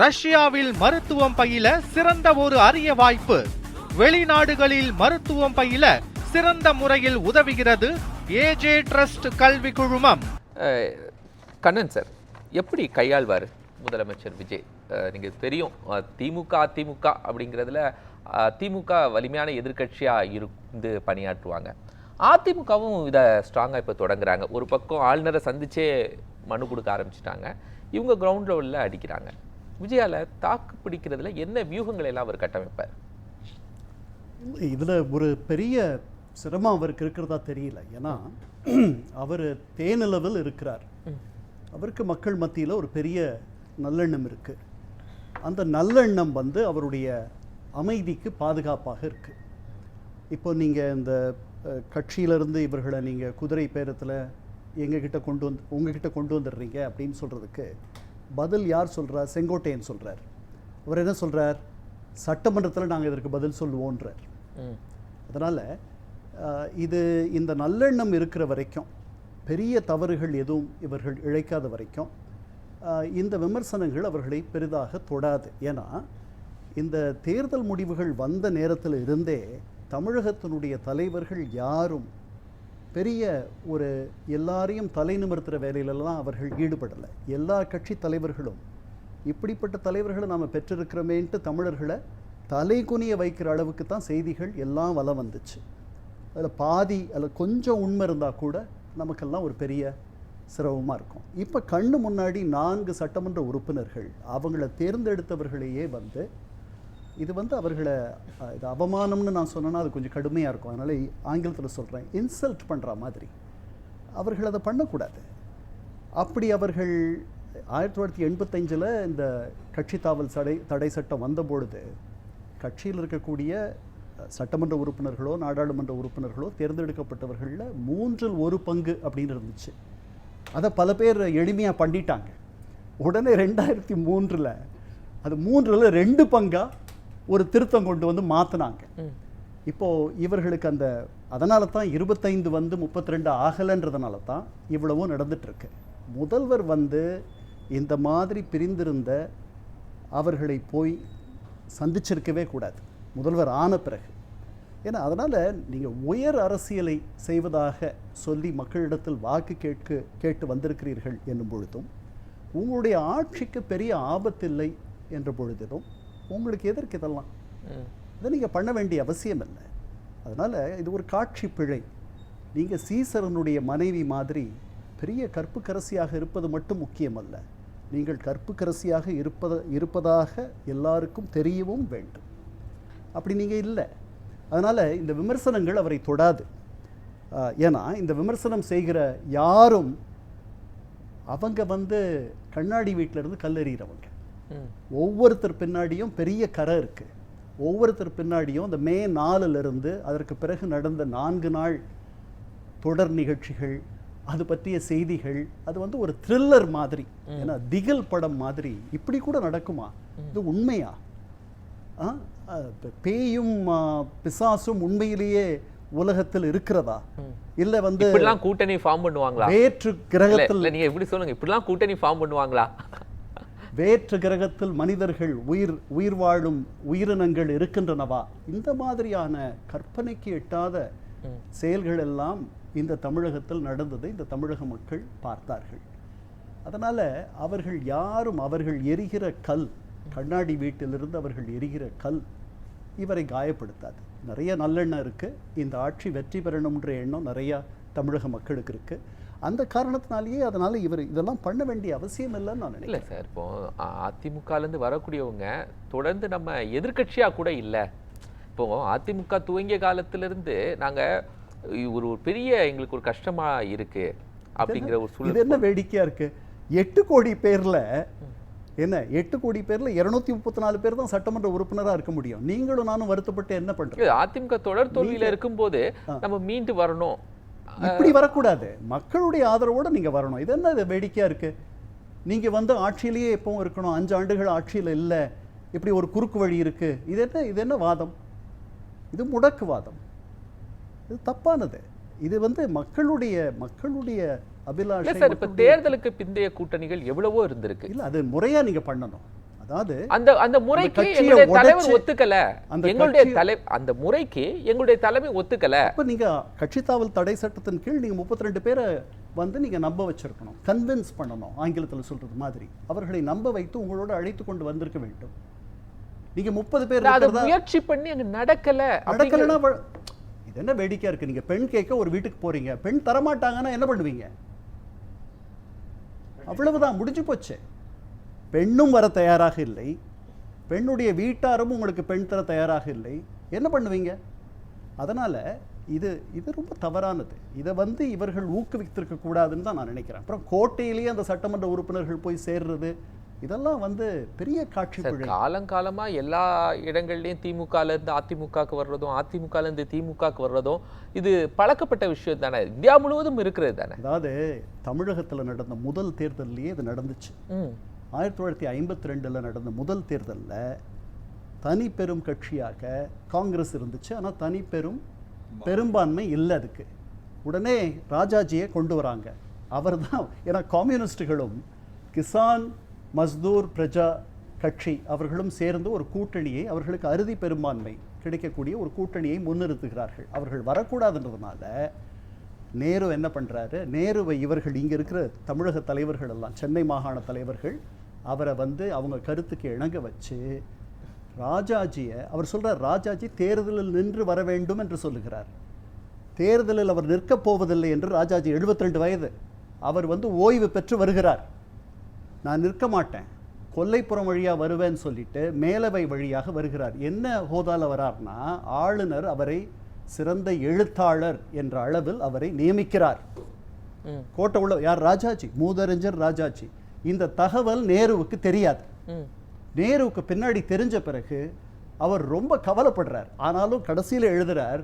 ரஷ்யாவில் மருத்துவம் பயில சிறந்த ஒரு அரிய வாய்ப்பு. வெளிநாடுகளில் மருத்துவம் பயில சிறந்த முறையில் உதவுகிறது ஏஜே ட்ரஸ்ட் கல்வி குழுமம். கண்ணன் சார் எப்படி கையாள்வார் முதலமைச்சர் விஜய்? நீங்க தெரியும், திமுக அதிமுக அப்படிங்கிறதுல திமுக வலிமையான எதிர்கட்சியாக இருந்து பணியாற்றுவாங்க. அதிமுகவும் இதை ஸ்ட்ராங்காக இப்போ தொடங்குறாங்க. ஒரு பக்கம் ஆளுநரை சந்திச்சே மனு கொடுக்க ஆரம்பிச்சிட்டாங்க. இவங்க கிரவுண்ட் லெவலில் அடிக்கிறாங்க. விஜயால தாக்கு பிடிக்கிறதுல என்ன வியூகங்களை எல்லாம் அவர் கட்டமைப்பார்? இதில் ஒரு பெரிய சிரமம் அவருக்கு இருக்கிறதா தெரியல. ஏன்னா அவர் தேனிலவில் இருக்கிறார். அவருக்கு மக்கள் மத்தியில் ஒரு பெரிய நல்லெண்ணம் இருக்கு. அந்த நல்லெண்ணம் அவருடைய அமைதிக்கு பாதுகாப்பாக இருக்கு. இப்போ நீங்கள் இந்த கட்சியிலிருந்து இவர்களை நீங்கள் குதிரை பேரத்தில் உங்ககிட்ட கொண்டு வந்துடுறீங்க அப்படின்னு சொல்கிறதுக்கு பதில் யார் சொல்கிறார்? செங்கோட்டையன் சொல்கிறார். அவர் என்ன சொல்கிறார்? சட்டமன்றத்தில் நாங்கள் இதற்கு பதில் சொல்லுவோன்றார். அதனால் இந்த நல்லெண்ணம் இருக்கிற வரைக்கும், பெரிய தவறுகள் எதுவும் இவர்கள் இழைக்காத வரைக்கும் இந்த விமர்சனங்கள் அவர்களை பெரிதாக தொடாது. ஏன்னா இந்த தேர்தல் முடிவுகள் வந்த நேரத்தில் இருந்தே தமிழகத்தினுடைய தலைவர்கள் யாரும் பெரிய ஒரு எல்லாரையும் தலை நிமிர்த்துகிற வேலையிலலாம் அவர்கள் ஈடுபடலை. எல்லா கட்சி தலைவர்களும் இப்படிப்பட்ட தலைவர்களை நாம் பெற்றிருக்கிறோமேன்ட்டு தமிழர்களை தலை குனிய வைக்கிற அளவுக்கு தான் செய்திகள் எல்லாம் வலம் வந்துச்சு. அதில் பாதி அதில் கொஞ்சம் உண்மை இருந்தால் கூட நமக்கெல்லாம் ஒரு பெரிய சிரமமாக இருக்கும். இப்போ கண்ணு முன்னாடி 4 சட்டமன்ற உறுப்பினர்கள் அவங்கள தேர்ந்தெடுத்தவர்களையே இது அவர்களை இது அவமானம்னு நான் சொன்னேன்னா அது கொஞ்சம் கடுமையாக இருக்கும். அதனால் ஆங்கிலத்தில் சொல்கிறேன், இன்சல்ட் பண்ணுற மாதிரி அவர்கள் அதை பண்ணக்கூடாது. அப்படி அவர்கள் 1985 இந்த கட்சி தாவல் தடை சட்டம் வந்தபொழுது கட்சியில் இருக்கக்கூடிய சட்டமன்ற உறுப்பினர்களோ நாடாளுமன்ற உறுப்பினர்களோ தேர்ந்தெடுக்கப்பட்டவர்களில் 1/3 அப்படின்னு இருந்துச்சு. அதை பல பேர் எளிமையாக பண்ணிட்டாங்க. உடனே 2003 அது 3ல் 2 பங்காக ஒரு திருத்தம் கொண்டு மாற்றினாங்க. இப்போது இவர்களுக்கு அதனால தான் 25 32 ஆகலைன்றதுனால தான் இவ்வளவும் நடந்துட்டுருக்கு. முதல்வர் இந்த மாதிரி பிரிந்திருந்த அவர்களை போய் சந்திச்சிருக்கவே கூடாது முதல்வர் ஆன பிறகு. ஏன்னா அதனால் நீங்கள் உயர் அரசியலை செய்வதாக சொல்லி மக்களிடத்தில் வாக்கு கேட்டு வந்திருக்கிறீர்கள் என்னும் பொழுதும், உங்களுடைய ஆட்சிக்கு பெரிய ஆபத்தில்லை என்ற பொழுதிலும் உங்களுக்கு எதற்கு இதெல்லாம்? இதை நீங்கள் பண்ண வேண்டிய அவசியம் இல்லை. அதனால் இது ஒரு காட்சி பிழை. நீங்கள் சீசரனுடைய மனைவி மாதிரி பெரிய கற்புக்கரசியாக இருப்பது மட்டும் முக்கியமல்ல, நீங்கள் கற்புக்கரசியாக இருப்பதாக எல்லாருக்கும் தெரியவும் வேண்டும். அப்படி நீங்கள் இல்லை. அதனால் இந்த விமர்சனங்கள் அவரை தொடாது. ஏன்னா இந்த விமர்சனம் செய்கிற யாரும் அவங்க கண்ணாடி வீட்டிலேருந்து கல்லெறிகிறவங்க. ஒவ்வொருத்தர் பின்னாடியும் பெரிய கரை இருக்குது. ஒவ்வொருத்தர் பின்னாடியும் இந்த மே 4 அதற்கு பிறகு நடந்த 4 நாள் தொடர் நிகழ்ச்சிகள், அது பற்றிய செய்திகள், அது ஒரு த்ரில்லர் மாதிரி, ஏன்னா திகில் படம் மாதிரி. இப்படி கூட நடக்குமா? இது உண்மையா? பேயும் பிசாசும் உண்மையிலேயே உலகத்தில் இருக்கிறதா? இல்ல இப்படிலாம் கூட்டணி ஃபார்ம் பண்ணுவாங்களா? வேற்று கிரகத்தில் நீங்க எப்படி சொல்லுங்க, இப்படிலாம் கூட்டணி ஃபார்ம் பண்ணுவாங்களா? வேற்று கிரகத்தில் மனிதர்கள் உயிர் வாழும் உயிரினங்கள் இருக்கின்றனவா? இந்த மாதிரியான கற்பனைக்கு எட்டாத செயல்கள் எல்லாம் இந்த தமிழகத்தில் நடந்ததை இந்த தமிழக மக்கள் பார்த்தார்கள். அதனால அவர்கள் யாரும் அவர்கள் எரிகிற கல், கண்ணாடி வீட்டிலிருந்து அவர்கள் எரிகிற கல் இவரை காயப்படுத்தாது. நிறைய நல்லெண்ணம் இருக்குது. இந்த ஆட்சி வெற்றி பெறணுன்ற எண்ணம் நிறையா தமிழக மக்களுக்கு இருக்குது. அந்த காரணத்தினாலேயே அதனால் இதெல்லாம் பண்ண வேண்டிய அவசியம் இல்லைன்னு நான் நினைக்கிறேன். இல்லை சார், இப்போ அதிமுகலேருந்து வரக்கூடியவங்க தொடர்ந்து நம்ம எதிர்கட்சியாக கூட இல்லை. இப்போ அதிமுக துவங்கிய காலத்திலிருந்து நாங்கள் ஒரு பெரிய எங்களுக்கு ஒரு கஷ்டமாக இருக்குது அப்படிங்கிற ஒரு சூழல். இது என்ன வேடிக்கையாக இருக்குது? 8 கோடி பேரில் 234 பேர் தான் சட்டமன்ற உறுப்பினராக இருக்க முடியும். நீங்களும் நானும் வருத்தப்பட்டு என்ன பண்றது? அதிமுக தொடர் தோல்வியில் இருக்கும்போது நம்ம மீண்டு வரணும். இப்படி வரக்கூடாது. மக்களுடைய ஆதரவோடு நீங்க வரணும். இது என்ன வேடிக்கையா இருக்கு? நீங்க ஆட்சியிலேயே எப்பவும் இருக்கணும், 5 ஆண்டுகள் ஆட்சியில் இல்லை, இப்படி ஒரு குறுக்கு வழி இருக்கு. இது என்ன வாதம்? இது முடக்குவாதம். இது தப்பானது. இது மக்களுடைய அபிலாஷை. சார், இப்ப தேர்தலுக்கு பிந்தைய கூட்டணிகள் எவ்வளவோ இருந்திருக்கு. இல்லை, அது முறையா நீங்க பண்ணணும். அதாவது அந்த முறைக்கு கட்சியை எங்களுடைய தலைவர் உடைச்சு- ஒத்துக்கல, அந்த எங்களுடைய கட்சியை- அந்த முறைக்கு எங்களுடைய தலைமை ஒத்துக்கல. அப்ப நீங்க கட்சி தாவல் தடை சட்டத்தின் கீழ் நீங்க 32 பேரை வந்து நீங்க நம்ப வச்சிருக்கணும், கன்வின்ஸ் பண்ணணும், ஆங்கிலத்தில் சொல்றது மாதிரி அவர்களை நம்ப வைத்து உங்களோட அழைத்து கொண்டு வந்திருக்க வேண்டும். நீங்க 30 பேர் அதை இருக்கிறதா முயற்சி பண்ணி அங்க நடக்கல. நடக்கலன்னா இது என்ன வேடிக்கையா இருக்கு? நீங்க பெண் கேட்க ஒரு வீட்டுக்கு போறீங்க, பெண் தரமாட்டாங்கன்னா என்ன பண்ணுவீங்க? அவ்வளவுதான், முடிஞ்சு போச்சு. பெண்ணும் வர தயாராக இல்லை, பெண்ணுடைய வீட்டாரும் உங்களுக்கு பெண் தர தயாராக இல்லை, என்ன பண்ணுவீங்க? அதனால இது ரொம்ப தவறானது. இதை வந்து இவர்கள் ஊக்குவித்திருக்க கூடாதுன்னு தான் நான் நினைக்கிறேன். அப்புறம் கோட்டையிலேயே அந்த சட்டமன்ற உறுப்பினர்கள் போய் சேர்றது, இதெல்லாம் வந்து பெரிய காட்சி பிழை. காலங்காலமா எல்லா இடங்கள்லயும் திமுகல இருந்து அதிமுகக்கு வர்றதும், அதிமுகல இருந்து திமுகக்கு வர்றதும் இது பழக்கப்பட்ட விஷயம் தானே, இந்தியா முழுவதும் இருக்கிறது தானே. அதாவது தமிழகத்துல நடந்த முதல் தேர்தலிலேயே இது நடந்துச்சு. 1952 நடந்த முதல் தேர்தலில் தனி பெரும் கட்சியாக காங்கிரஸ் இருந்துச்சு, ஆனால் தனி பெரும்பான்மை இல்லை. அதுக்கு உடனே ராஜாஜியை கொண்டு வராங்க. அவர் தான், ஏன்னா கம்யூனிஸ்டுகளும் கிசான் மஸ்தூர் பிரஜா கட்சி அவர்களும் சேர்ந்து ஒரு கூட்டணியை, அவர்களுக்கு அறுதி பெரும்பான்மை கிடைக்கக்கூடிய ஒரு கூட்டணியை முன்னிறுத்துகிறார்கள். அவர்கள் வரக்கூடாதுன்றதுனால நேரு என்ன பண்றாரு, நேருவை இவர்கள் இங்க இருக்கிற தமிழக தலைவர்கள் எல்லாம், சென்னை மாகாண தலைவர்கள் அவரை வந்து அவங்க கருத்துக்கு இணங்க வச்சு ராஜாஜியை, அவர் சொல்றார் ராஜாஜி தேர்தலில் நின்று வர வேண்டும் என்று சொல்லுகிறார். தேர்தலில் அவர் நிற்கப் போவதில்லை என்று ராஜாஜி 72 வயது, அவர் வந்து ஓய்வு பெற்று வருகிறார். நான் நிற்க மாட்டேன், கொல்லைப்புறம் வழியாக வருவேன்னு சொல்லிட்டு மேலவை வழியாக வருகிறார். என்ன ஹோதால வரார்னா, ஆளுநர் அவரை சிறந்த எழுத்தாளர் என்ற அளவில் அவரை நியமிக்கிறார். கோட்டை உள்ள யார்? ராஜாஜி, மூதறிஞர் ராஜாஜி. இந்த தகவல் நேருவுக்கு தெரியாது. நேருவுக்கு பின்னாடி தெரிஞ்ச பிறகு அவர் ரொம்ப கவலைப்படுறார். ஆனாலும் கடைசியில் எழுதுறார்,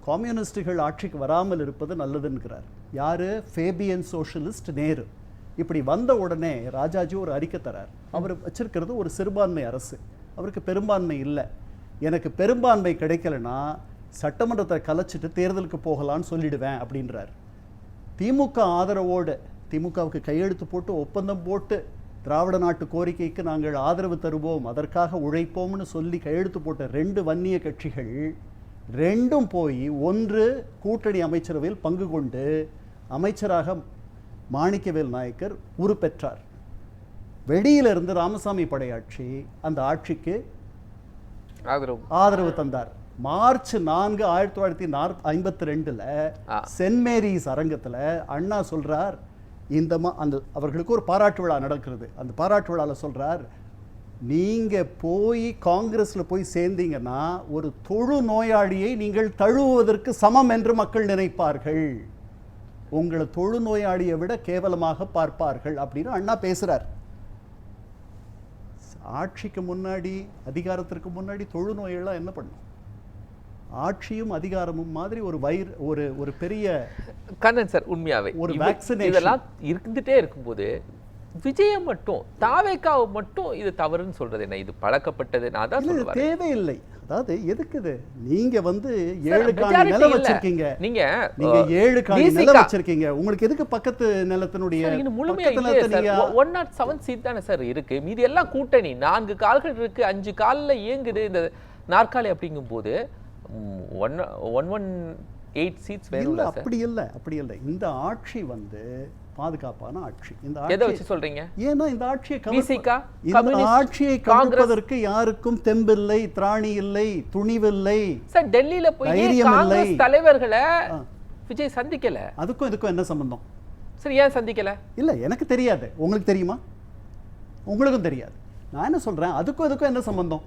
கம்யூனிஸ்டுகள் ஆட்சிக்கு வராமல் இருப்பது நல்லதுங்கிறார். யாரு? Fabian socialist Nehru. இப்படி வந்த உடனே ராஜாஜி ஒரு அறிக்கை தரார். அவர் வச்சிருக்கிறது ஒரு சிறுபான்மை அரசு, அவருக்கு பெரும்பான்மை இல்லை. எனக்கு பெரும்பான்மை கிடைக்கலன்னா சட்டமன்றத்தை கலைச்சிட்டு தேர்தலுக்கு போகலான்னு சொல்லிடுவேன் அப்படின்றார். திமுக ஆதரவோடு, திமுகவுக்கு கையெழுத்து போட்டு ஒப்பந்தம் போட்டு திராவிட நாட்டு கோரிக்கைக்கு நாங்கள் ஆதரவு தருவோம், அதற்காக உழைப்போம்னு சொல்லி கையெழுத்து போட்ட 2 வன்னிய கட்சிகள் ரெண்டும் போய் ஒன்று கூட்டணி அமைச்சரவையில் பங்கு கொண்டு அமைச்சராக மாணிக்கவேல் நாயக்கர் உருப்பெற்றார். வெளியிலிருந்து ராமசாமி படையாட்சி அந்த ஆட்சிக்கு ஆதரவு தந்தார். மார்ச் 4, 1952 சென்ட் மேரிஸ் அரங்கத்துல அண்ணா சொல்றார், இந்த அந்த அவர்களுக்கு ஒரு பாராட்டு விழா நடக்கிறது. அந்த பாராட்டு விழாவில் சொல்றார், நீங்க போய் காங்கிரஸ்ல போய் சேர்ந்தீங்கன்னா ஒரு தொழு நோயாளியை நீங்கள் தழுவுவதற்கு சமம் என்று மக்கள் நினைப்பார்கள், உங்களை தொழு நோயாளியை விட கேவலமாக பார்ப்பார்கள் அப்படின்னு அண்ணா பேசுறார். ஆட்சிக்கு முன்னாடி, அதிகாரத்திற்கு முன்னாடி தொழு நோயெல்லாம் என்ன பண்ணும்? ஆட்சியும் அதிகாரமும் மாதிரி ஒரு பெரிய கண்ணன் சார், உண்மையாவே ஒரு வேக்சினேஷன் இதெல்லாம் இருந்துட்டே இருக்கும்போது விஜய மட்டும், தாவேக்காவை மட்டும் இது தவறுன்னு சொல்றது என்ன? இது பழக்கப்பட்டது. நான் தான் சொல்லுவேன், தேவையில்லை. அதாவது எதுக்கு இது? நீங்க வந்து 7 காணி நிலம் வச்சிருக்கீங்க, நீங்க 7 காணி நிலம் வச்சிருக்கீங்க, உங்களுக்கு எதுக்கு பக்கத்து நிலத்தினுடைய முழுமையா இல்லையே? 107 சீட் தானே சார் இருக்கு, மீதி எல்லாம் கூட்டணி. 4 கால்கள் இருக்கு, 5 கால்ல இயங்குது இந்த நாற்காலி. அப்படிங்கும் போது 118 சீட்ஸ் வேணும். அப்படி இல்லை. இந்த ஆட்சி வந்து பாதுகாப்பான ஆட்சி. இந்த எதை வச்சு சொல்றீங்க? ஏன்னா இந்த ஆட்சியை கவிழ்ப்பதற்கு யாருக்கும் தெம்பில்லை, திராணி இல்லை, துணிவில்லை. சார் டெல்லியில போய் காங்கிரஸ் தலைவர்களை விஜய் சந்திக்கல. அதுக்கும் இதுக்கும் என்ன சம்பந்தம்? சரி, ஏன் சந்திக்கல? இல்ல, எனக்கு தெரியாது. உங்களுக்கு தெரியுமா? உங்களுக்கும் தெரியாது. நான் என்ன சொல்றேன், அதுக்கும் இதுக்கும் என்ன சம்பந்தம்?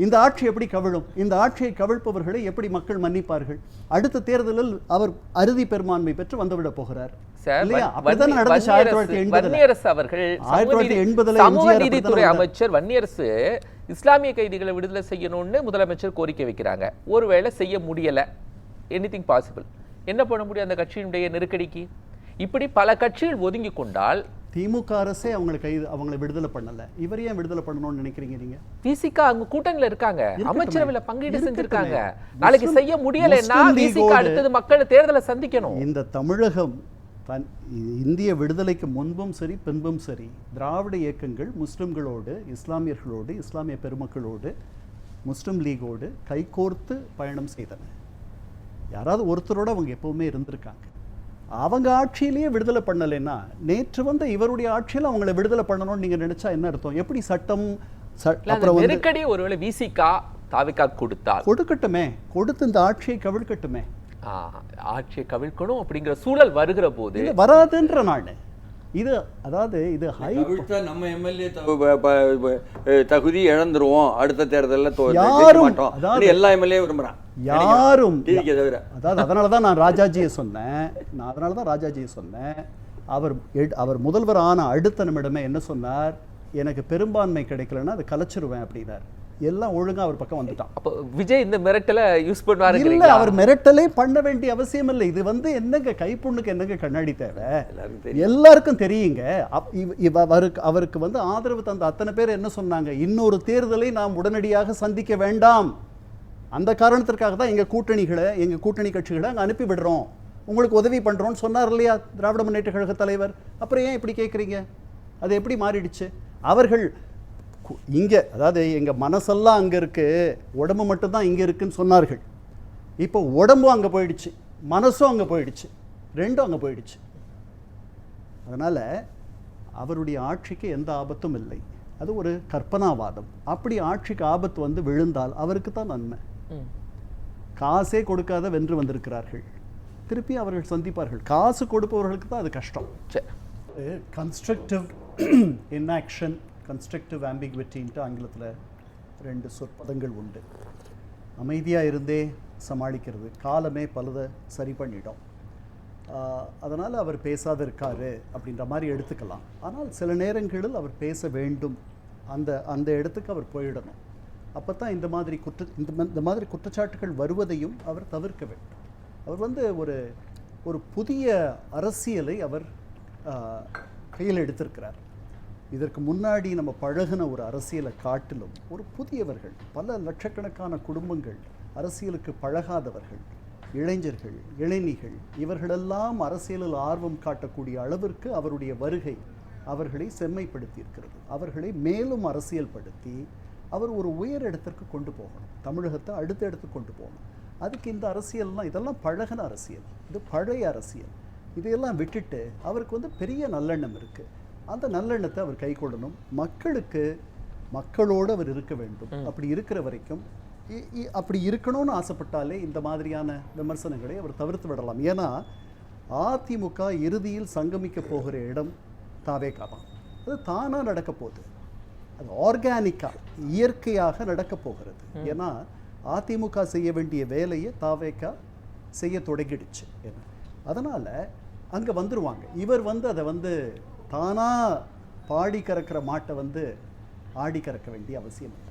இந்த ஆட்சி எப்படி கவிழும்? இந்த ஆட்சியை கவிழ்ப்பவர்களை எப்படி மக்கள் மன்னிப்பார்கள்? அடுத்த தேர்தலில் அவர் அறுதி பெரும்பான்மை பெற்று வந்துவிட போகிறார். வன்னியரசு அவர்கள், சமூக நீதித்துறை அமைச்சர் வன்னியரசு இஸ்லாமிய கைதிகளை விடுதலை செய்யணும்னு முதலமைச்சர் கோரிக்கை வைக்கிறாங்க. ஒருவேளை செய்ய முடியல, எனிதிங் பாசிபிள். என்ன பண்ண முடியும் அந்த கட்சியினுடைய நெருக்கடிக்கு? இப்படி பல கட்சிகள் ஒதுங்கி கொண்டால் திமுக அரசே அவங்களை விடுதலை பண்ணல, இவர் ஏன் விடுதலை பண்ணணும்னு நினைக்கிறீங்க நீங்க? விசிக அவங்க கூட்டணியில இருக்காங்க, அமைச்சரவையில பங்கீடு செஞ்சிருக்காங்க. நாளைக்கு செய்ய முடியலன்னா விசிக அடுத்தது மக்கள் தேர்தலை சந்திக்கணும். இந்த தமிழகம் இந்திய விடுதலைக்கு முன்பும் சரி பின்பும் சரி திராவிட இயக்கங்கள் முஸ்லிம்களோடு, இஸ்லாமியர்களோடு, இஸ்லாமிய பெருமக்களோடு, முஸ்லிம் லீகோடு கைகோர்த்து பயணம் செய்தன. யாராவது ஒருத்தரோட அவங்க எப்பவுமே இருந்திருக்காங்க. அவங்க ஆட்சியிலேயே விடுதலை பண்ணலைன்னா நேற்று வந்த இவருடைய ஆட்சியில் அவங்களை விடுதலை பண்ணணும்னு நீங்க நினைச்சா என்ன அர்த்தம்? எப்படி சட்டம் அப்புறம் நெருக்கடி ஒருவேளை விசிகா தாவிகா கொடுக்கட்டுமே, கொடுத்து இந்த ஆட்சியை கவிழ்க்கட்டுமே. ஆட்சியை கவிழ்க்கணும் அப்படிங்கிற சூழல் வருகிற போது வராதுன்ற நான் இது, அதாவது இது நம்ம எம்எல்ஏ தகுதி இழந்துருவோம் அடுத்த தேர்தலில் யாரும் எல்லா எம்எல்ஏ விரும்புறான் யாரும் தவிர. அதாவது அதனாலதான் நான் ராஜாஜியை சொன்னேன். அவர் முதல்வர் ஆன அடுத்த நிமிடமே என்ன சொன்னார்? எனக்கு பெரும்பான்மை கிடைக்கலன்னா அதை கலைச்சிருவேன் அப்படின்னார். எல்லாம் ஒழுங்கா அவர் பக்கம் வந்துட்டான். அப்போ விஜய் இந்த மிரட்டலை யூஸ் பண்ணுவாரு இல்ல? அவர் மிரட்டலே பண்ண வேண்டிய அவசியம் இல்லை. இது என்னங்க கைப்புண்ணுக்கு என்னங்க கண்ணாடி தேவை? எல்லாருக்கும் தெரியுங்க. அவருக்கு ஆதரவு தந்த அத்தனை பேர் என்ன சொன்னாங்க? இன்னொரு தேர்தலை நாம் உடனடியாக சந்திக்க வேண்டாம், அந்த காரணத்திற்காக தான் எங்க கூட்டணி கட்சிகளை அங்க அனுப்பி விடுறோம், உங்களுக்கு உதவி பண்றோம்னு சொன்னார் இல்லையா திராவிட முன்னேற்ற கழக தலைவர்? அப்புறம் ஏன் இப்படி கேட்குறீங்க? அது எப்படி மாறிடுச்சு? அவர்கள் இங்க, அதாவது எங்க மனசெல்லாம் அங்க இருக்கு, உடம்பு மட்டும்தான் இங்க இருக்குன்னு சொன்னார்கள். இப்போ உடம்பும் அங்க போயிடுச்சு, மனசும் அங்க போயிடுச்சு, ரெண்டும் அங்க போயிடுச்சு. அதனால அவருடைய ஆட்சிக்கு எந்த ஆபத்தும் இல்லை. அது ஒரு கற்பனாவாதம். அப்படி ஆட்சிக்கு ஆபத்து விழுந்தால் அவருக்கு தான் நன்மை. காசே கொடுக்காத வென்று வந்திருக்கிறார்கள், திருப்பி அவர்கள் சந்திப்பார்கள். காசு கொடுப்பவர்களுக்கு தான் அது கஷ்டம். கன்ஸ்ட்ரக்டிவ் இன்ஆக்ஷன், கன்ஸ்ட்ரக்டிவ் ஆம்பிகுவிட்டின்ட்டு ஆங்கிலத்தில் 2 சொற்பதங்கள் உண்டு. அமைதியாக இருந்தே சமாளிக்கிறது காலமே பலதை சரி பண்ணிடும். அதனால் அவர் பேசாத இருக்காரு அப்படின்ற மாதிரி எடுத்துக்கலாம். ஆனால் சில நேரங்களில் அவர் பேச வேண்டும், அந்த இடத்துக்கு அவர் போயிடணும். அப்போ தான் இந்த மாதிரி குற்றச்சாட்டுகள் வருவதையும் அவர் தவிர்க்க வேண்டும். அவர் ஒரு புதிய அரசியலை அவர் கையில் எடுத்திருக்கிறார். இதற்கு முன்னாடி நம்ம பழகின ஒரு அரசியலை காட்டிலும் ஒரு புதியவர்கள், பல லட்சக்கணக்கான குடும்பங்கள், அரசியலுக்கு பழகாதவர்கள், இளைஞர்கள், இளைஞர்கள், இவர்களெல்லாம் அரசியலில் ஆர்வம் காட்டக்கூடிய அளவிற்கு அவருடைய வருகை அவர்களை செம்மைப்படுத்தி இருக்கிறது. அவர்களை மேலும் அரசியல் படுத்தி அவர் ஒரு உயர் இடத்திற்கு கொண்டு போகணும், தமிழகத்தை அடுத்த இடத்துக்கு கொண்டு போகணும். அதுக்கு இந்த அரசியல்லாம், இதெல்லாம் பழகின அரசியல், இது பழைய அரசியல். இதையெல்லாம் விட்டுட்டு அவருக்கு பெரிய நல்லெண்ணம் இருக்குது. அந்த நல்லெண்ணத்தை அவர் கை கொள்ளணும். மக்களோடு அவர் இருக்க வேண்டும். அப்படி இருக்கிற வரைக்கும், அப்படி இருக்கணும்னு ஆசைப்பட்டாலே இந்த மாதிரியான விமர்சனங்களை அவர் தவிர்த்து விடலாம். ஏன்னா அதிமுக இறுதியில் சங்கமிக்க போகிற இடம் தாவேகா தான். அது தானாக நடக்க போகுது, அது ஆர்கானிக்காக இயற்கையாக நடக்க போகிறது. ஏன்னா அதிமுக செய்ய வேண்டிய வேலையை தாவேகா செய்ய தொடங்கிடுச்சு. அதனால் அங்கே வந்துடுவாங்க. இவர் அதை தானாக பாடி கறக்கிற மாட்டை ஆடி கறக்க வேண்டிய அவசியம் இல்லை.